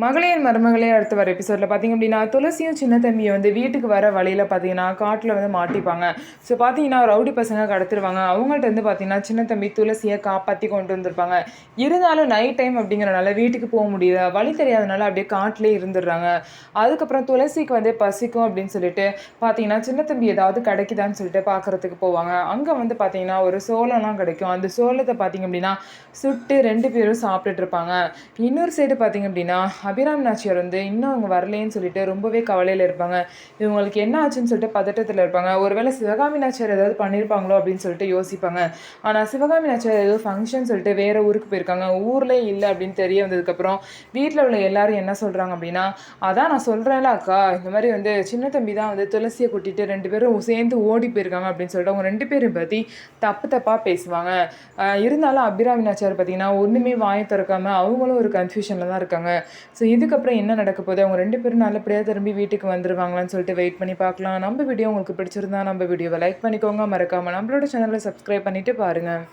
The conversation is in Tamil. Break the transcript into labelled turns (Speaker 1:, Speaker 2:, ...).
Speaker 1: மகளிர் மருமகளே அடுத்த வர எபிசோடில் பார்த்திங்க அப்படின்னா துளசியும் சின்ன தம்பியை வந்து வீட்டுக்கு வர வழியில் பார்த்தீங்கன்னா காட்டில் வந்து மாட்டிப்பாங்க. ஸோ பார்த்தீங்கன்னா ரவுடி பசங்க கடத்திடுவாங்க. அவங்கள்ட்ட வந்து பார்த்தீங்கன்னா சின்ன தம்பி துளசியை காப்பாற்றி கொண்டு வந்திருப்பாங்க. இருந்தாலும் நைட் டைம் அப்படிங்கிறனால வீட்டுக்கு போக முடியல, வழி தெரியாதனால அப்படியே காட்டிலே இருந்துடுறாங்க. அதுக்கப்புறம் துளசிக்கு வந்து பசிக்கும் அப்படின்னு சொல்லிட்டு பார்த்தீங்கன்னா சின்ன தம்பி ஏதாவது கிடைக்குதான்னு சொல்லிட்டு பார்க்குறதுக்கு போவாங்க. அங்கே வந்து பார்த்தீங்கன்னா ஒரு சோளம்லாம் கிடைக்கும். அந்த சோளத்தை பார்த்தீங்க அப்படின்னா சுட்டு 2 பேரும் சாப்பிட்டுட்டு இருப்பாங்க. இன்னொரு சைடு பார்த்தீங்க அப்படின்னா அபிராமி நாச்சியார் வந்து இன்னும் அவங்க வரலேன்னு சொல்லிட்டு ரொம்பவே கவலையில் இருப்பாங்க. இவங்களுக்கு என்ன ஆச்சுன்னு சொல்லிட்டு பதட்டத்தில் இருப்பாங்க. ஒருவேளை சிவகாமி நாச்சியார் ஏதாவது பண்ணியிருப்பாங்களோ அப்படின்னு சொல்லிட்டு யோசிப்பாங்க. ஆனால் சிவகாமி நாச்சியார் ஏதோ ஃபங்க்ஷன் சொல்லிட்டு வேறு ஊருக்கு போயிருக்காங்க. ஊர்லேயே இல்லை அப்படின்னு தெரிய வந்ததுக்கப்புறம் வீட்டில் உள்ள எல்லாரும் என்ன சொல்கிறாங்க அப்படின்னா, அதான் நான் சொல்கிறேன்ல அக்கா, இந்த மாதிரி வந்து சின்ன தம்பி தான் வந்து துளசியை கூட்டிகிட்டு 2 பேரும் சேர்ந்து ஓடி போயிருக்காங்க அப்படின்னு சொல்லிட்டு அவங்க 2 பேரும் பற்றி தப்பாக பேசுவாங்க. இருந்தாலும் அபிராமி நாச்சியார் பார்த்தீங்கன்னா ஒன்றுமே வாயை திறக்காமல் அவங்களும் ஒரு கன்ஃபியூஷனில் தான் இருக்காங்க. ஸோ இதுக்கப்புறம் என்ன நடக்க போகுது, அவங்க 2 பேரும் நல்லபடியாக திரும்பி வீட்டுக்கு வந்துருவாங்களான்னு சொல்லிட்டு வெயிட் பண்ணி பார்க்கலாம். நம்ம வீடியோ உங்களுக்கு பிடிச்சிருந்தா நம்ம வீடியோவை லைக் பண்ணிக்கோங்க, மறக்காமல் நம்மளோட சேனலை சப்ஸ்கிரைப் பண்ணிவிட்டு பாருங்கள்.